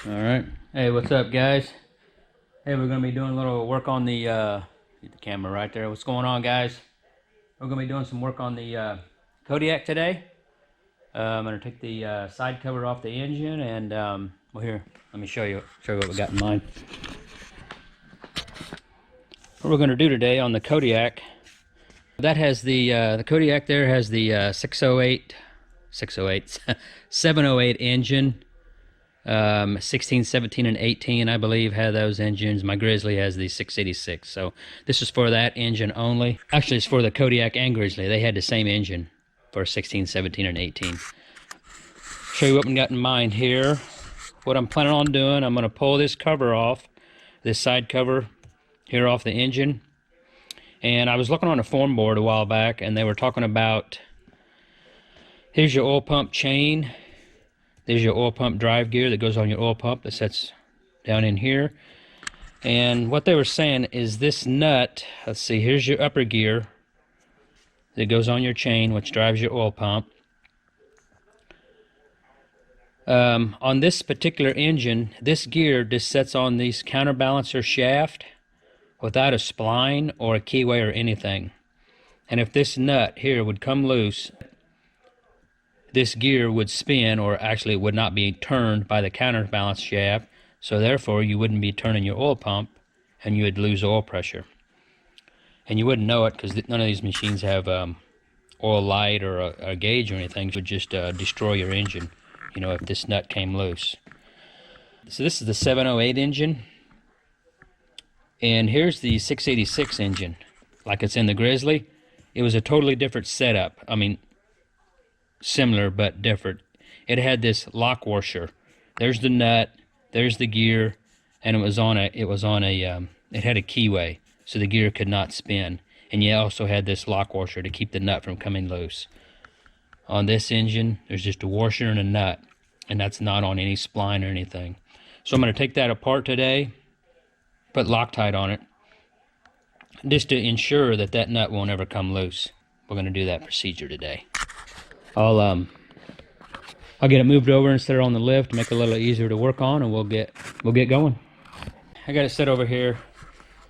All right. Hey, what's up, guys? Hey, we're gonna be doing a little work on the get the camera right there. What's going on, guys? We're gonna be doing some work on the Kodiak today. I'm gonna take the side cover off the engine, and well, here, let me show you what we got in mind. What we're gonna do today on the Kodiak, that has the Kodiak there has the 708 engine. 16, 17, and 18, I believe, had those engines. My Grizzly has the 686. So this is for that engine only. Actually, it's for the Kodiak and Grizzly. They had the same engine for 16, 17, and 18. Show you what we got in mind here. What I'm planning on doing, I'm going to pull this cover off, this side cover here off the engine. And I was looking on a forum board a while back, and they were talking about, here's your oil pump chain. There's your oil pump drive gear that goes on your oil pump that sits down in here. And what they were saying is this nut, let's see, here's your upper gear that goes on your chain, which drives your oil pump. On this particular engine, this gear just sits on this counterbalancer shaft without a spline or a keyway or anything. And if this nut here would come loose, this gear would spin, or actually it would not be turned by the counterbalance shaft, so therefore you wouldn't be turning your oil pump and you would lose oil pressure. And you wouldn't know it because none of these machines have oil light or a gauge or anything. It would just destroy your engine, you know, if this nut came loose. So this is the 708 engine, and here's the 686 engine, like it's in the Grizzly. It was a totally different setup. I mean, similar but different. It had this lock washer. There's the nut, there's the gear, and it had a keyway, so the gear could not spin. And you also had this lock washer to keep the nut from coming loose. On this engine, there's just a washer and a nut, and that's not on any spline or anything. So I'm going to take that apart today, put Loctite on it, just to ensure that that nut won't ever come loose. We're going to do that procedure today. I'll get it moved over and set it on the lift to make it a little easier to work on, and we'll get going. I got it set over here.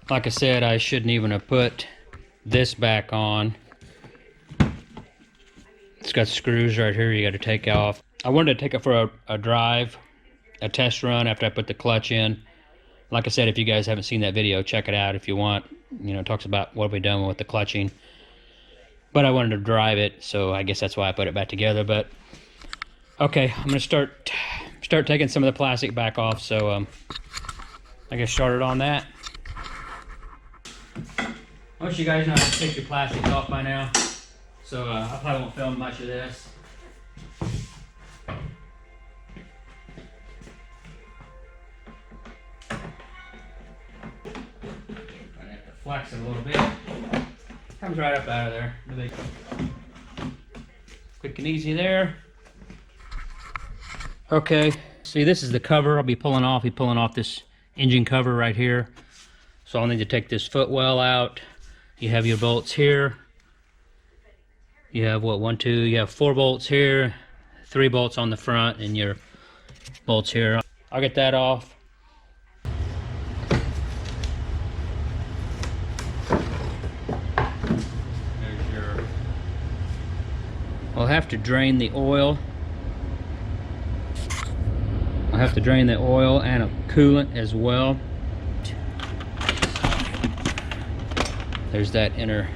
Like I said, I shouldn't even have put this back on. It's got screws right here you got to take off. I wanted to take it for a drive, a test run after I put the clutch in. Like I said, if you guys haven't seen that video, check it out if you want. You know, it talks about what we've done with the clutching. But I wanted to drive it, so I guess that's why I put it back together. But okay, I'm gonna start taking some of the plastic back off. So I get started on that. Most of you guys know how to take your plastic off by now, so I probably won't film much of this. I have to flex it a little bit. Comes right up out of there. Really quick and easy there. Okay, see, this is the cover I'll be pulling off. Pulling off this engine cover right here. So I'll need to take this footwell out. You have your bolts here. You have what, 1, 2, you have 4 bolts here, 3 bolts on the front, and your bolts here. I'll get that off. I'll have to drain the oil. I'll have to drain the oil and a coolant as well. There's that inner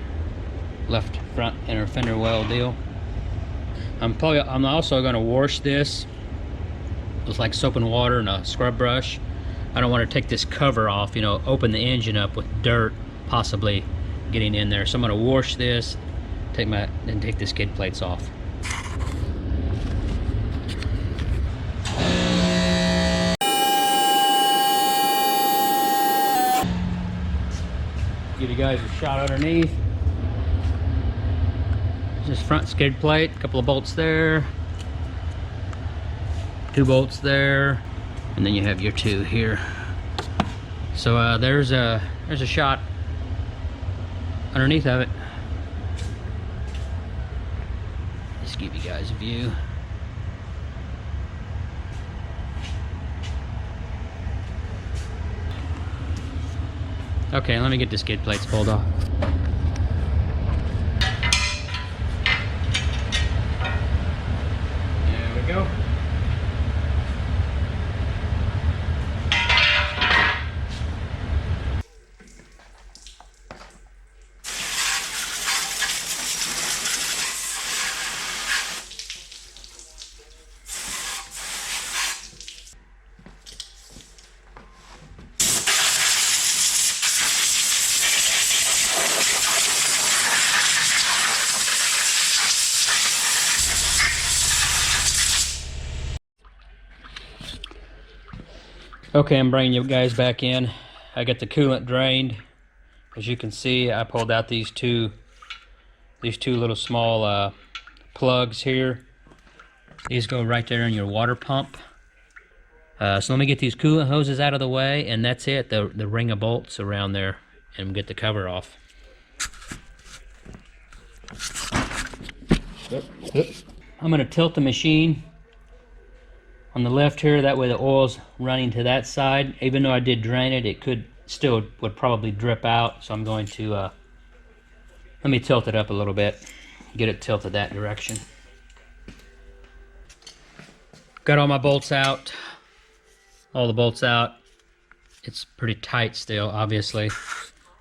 left front inner fender well deal. I'm also going to wash this with like soap and water and a scrub brush. I don't want to take this cover off, you know, open the engine up with dirt possibly getting in there. So I'm going to wash this, take the skid plates off. Give you guys a shot underneath. This front skid plate, a couple of bolts there, 2 bolts there, and then you have your 2 here. So there's a shot underneath of it. Just give you guys a view. Okay, let me get the skid plates pulled off. There we go. Okay, I'm bringing you guys back in. I got the coolant drained. As you can see, I pulled out these two little small plugs here. These go right there in your water pump. So let me get these coolant hoses out of the way, and that's it. The ring of bolts around there, and get the cover off. I'm going to tilt the machine on the left here, that way the oil's running to that side. Even though I did drain it, it would probably drip out, so I'm going to let me tilt it up a little bit, get it tilted that direction. Got all my bolts out, all the bolts out. It's pretty tight still, obviously.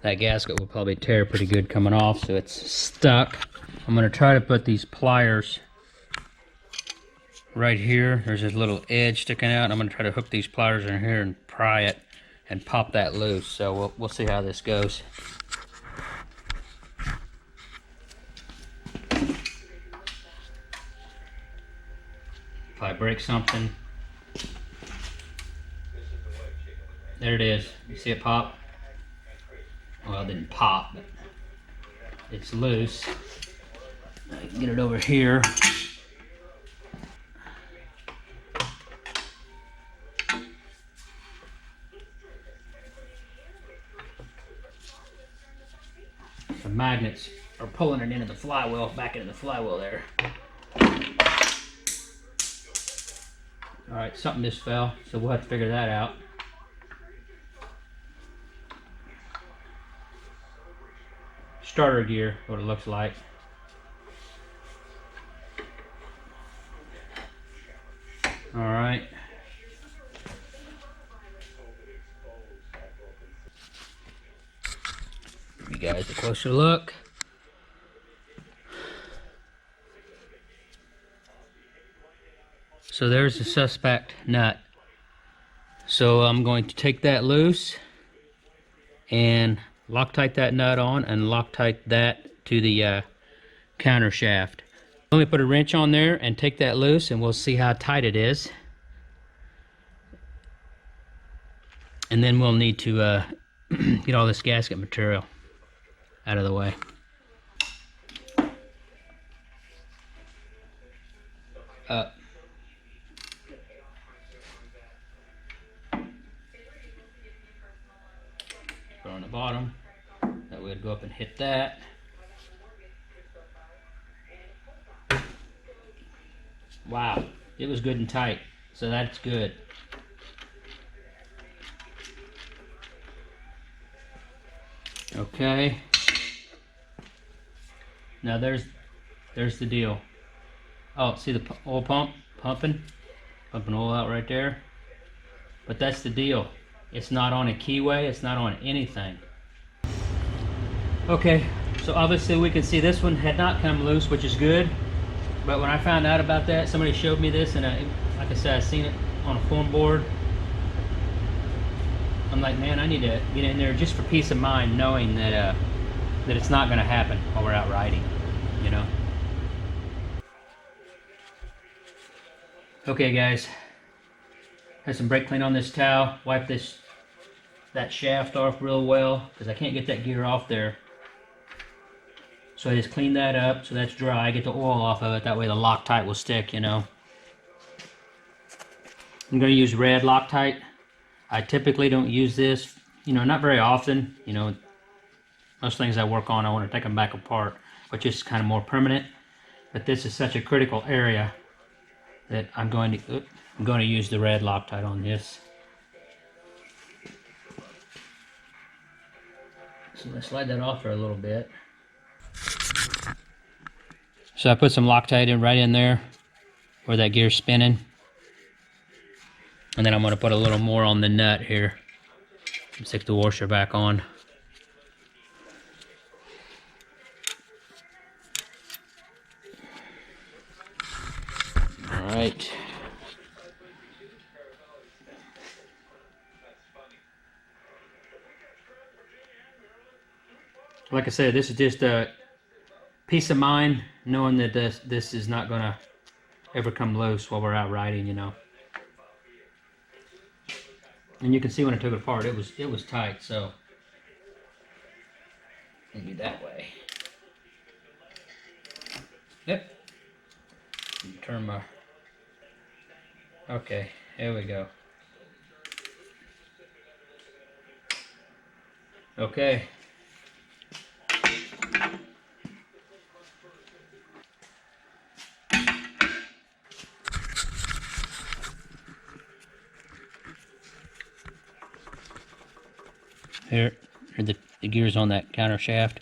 That gasket will probably tear pretty good coming off, so it's stuck. I'm going to try to put these pliers right here. There's this little edge sticking out, and I'm going to try to hook these pliers in here and pry it and pop that loose. So we'll see how this goes. If I break something, there it is. You see it pop? Well, it didn't pop, but it's loose. I can get it over here. The magnets are pulling it into the flywheel, back into the flywheel there. Alright, something just fell, so we'll have to figure that out. Starter gear, what it looks like. Alright. Give you guys a closer look. So there's the suspect nut. So I'm going to take that loose and Loctite that nut on and Loctite that to the counter shaft. Let me put a wrench on there and take that loose, and we'll see how tight it is. And then we'll need to get all this gasket material out of the way. Up. Put on the bottom. That way it'd go up and hit that. Wow, it was good and tight, so that's good. Okay. Now there's the deal. Oh, see the oil pump pumping oil out right there. But that's the deal. It's not on a keyway. It's not on anything. Okay, so obviously we can see this one had not come loose, which is good. But when I found out about that, somebody showed me this, and like I said, I seen it on a foam board. I'm like, man, I need to get in there just for peace of mind, knowing that that it's not going to happen while we're out riding, you know. Okay, guys, have some brake clean on this towel. Wipe that shaft off real well, because I can't get that gear off there. So I just clean that up so that's dry, get the oil off of it, that way the Loctite will stick, you know. I'm going to use red Loctite. I typically don't use this, you know, not very often. You know, most things I work on, I want to take them back apart, but just kind of more permanent. But this is such a critical area that I'm going to use the red Loctite on this. So I'm going to slide that off for a little bit. So I put some Loctite in right in there where that gear's spinning. And then I'm going to put a little more on the nut here. Stick the washer back on. All right. Like I said, this is just a peace of mind, knowing that this is not going to ever come loose while we're out riding, you know. And you can see when I took it apart, it was tight, so maybe that way. Yep. Turn my. Okay, there we go. Okay. Here are the gears on that counter shaft.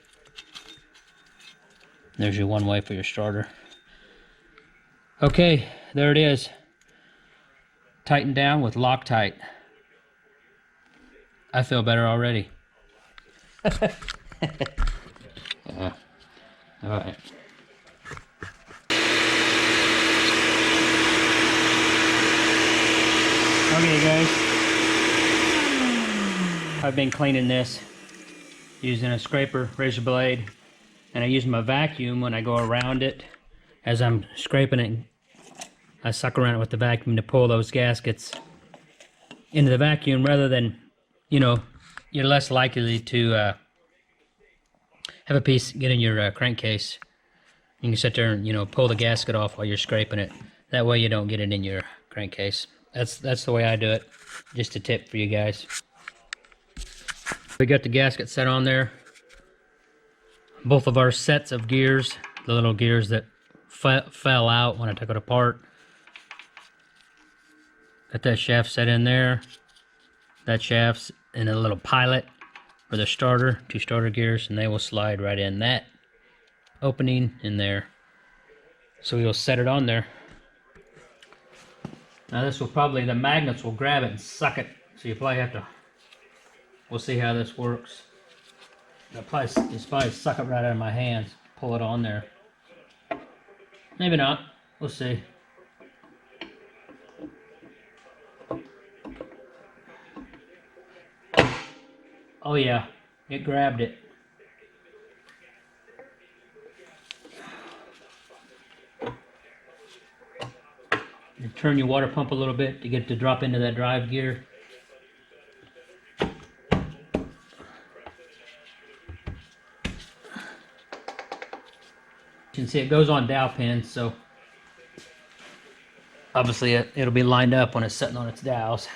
There's your one way for your starter. Okay, there it is. Tightened down with Loctite. I feel better already. Yeah. All right. Okay, guys. I've been cleaning this using a scraper, razor blade, and I use my vacuum when I go around it. As I'm scraping it, I suck around it with the vacuum to pull those gaskets into the vacuum, rather than, you know, you're less likely to have a piece get in your crankcase. You can sit there and, you know, pull the gasket off while you're scraping it. That way you don't get it in your crankcase. That's the way I do it. Just a tip for you guys. We got the gasket set on there. Both of our sets of gears, the little gears that fell out when I took it apart. Got that shaft set in there. That shaft's in a little pilot for the starter, 2 starter gears, and they will slide right in that opening in there. So we will set it on there. Now this will probably, the magnets will grab it and suck it. So you probably have to, we'll see how this works. It's probably suck it right out of my hands, pull it on there. Maybe not, we'll see. Oh yeah, it grabbed it. You turn your water pump a little bit to get it to drop into that drive gear. You can see it goes on dowel pins, so obviously it'll be lined up when it's sitting on its dowels.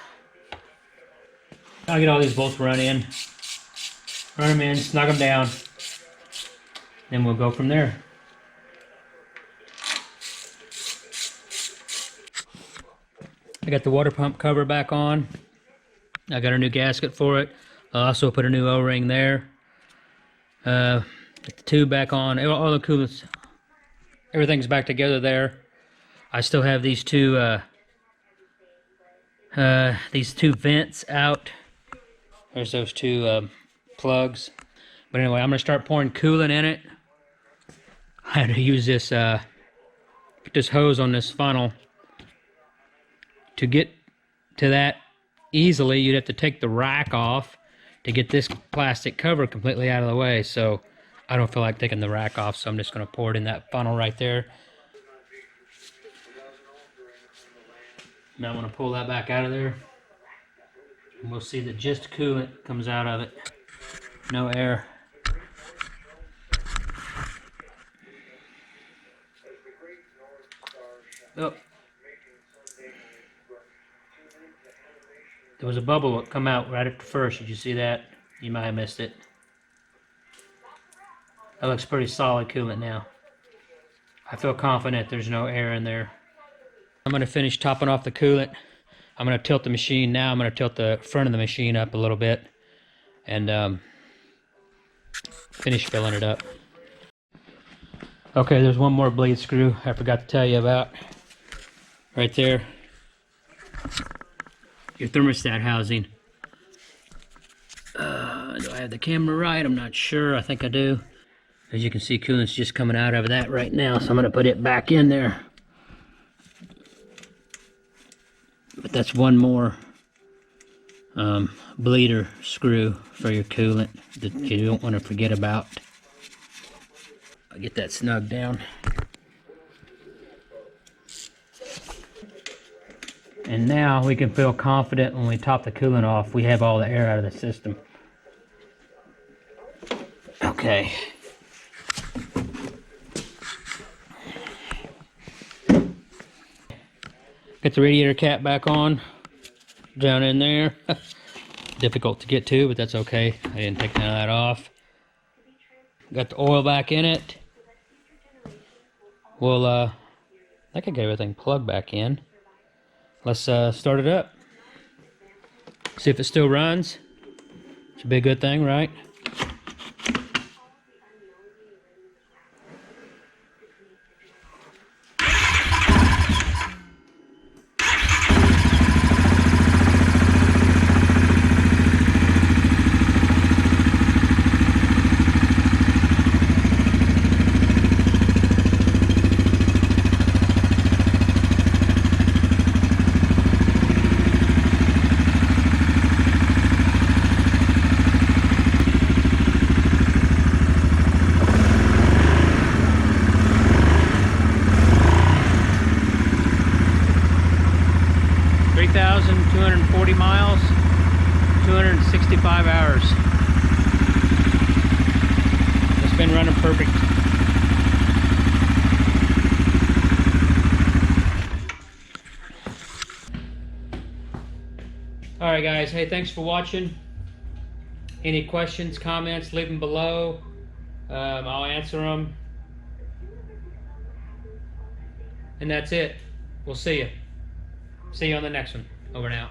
I'll get all these bolts run them in, snug them down, then we'll go from there. I got the water pump cover back on. I got a new gasket for it. I also put a new O-ring there. Get the tube back on. All the coolants, everything's back together there. I still have these two vents out. There's those 2 plugs. But anyway, I'm gonna start pouring coolant in it. I had to use this put this hose on this funnel. To get to that easily, you'd have to take the rack off to get this plastic cover completely out of the way. So I don't feel like taking the rack off, so I'm just gonna pour it in that funnel right there. Now I'm gonna pull that back out of there. And we'll see that just coolant comes out of it. No air. Oh. There was a bubble that come out right at the first. Did you see that? You might have missed it. That looks pretty solid coolant now. I feel confident there's no air in there. I'm going to finish topping off the coolant. I'm going to tilt the machine now. I'm going to tilt the front of the machine up a little bit. And finish filling it up. Okay, there's one more bleed screw I forgot to tell you about. Right there. Your thermostat housing. Do I have the camera right? I'm not sure. I think I do. As you can see, coolant's just coming out of that right now, so I'm going to put it back in there. But that's one more bleeder screw for your coolant that you don't want to forget about. I'll get that snug down. And now we can feel confident when we top the coolant off, we have all the air out of the system. Okay. Get the radiator cap back on, down in there. Difficult to get to, but that's okay. I didn't take none of that off. Got the oil back in it. We'll, I think I got everything plugged back in. Let's start it up. See if it still runs. Should be a good thing, right? miles, 265 hours. It's been running perfect. Alright guys, hey, thanks for watching. Any questions, comments, leave them below. I'll answer them. And that's it. We'll see you. See you on the next one. Over and out.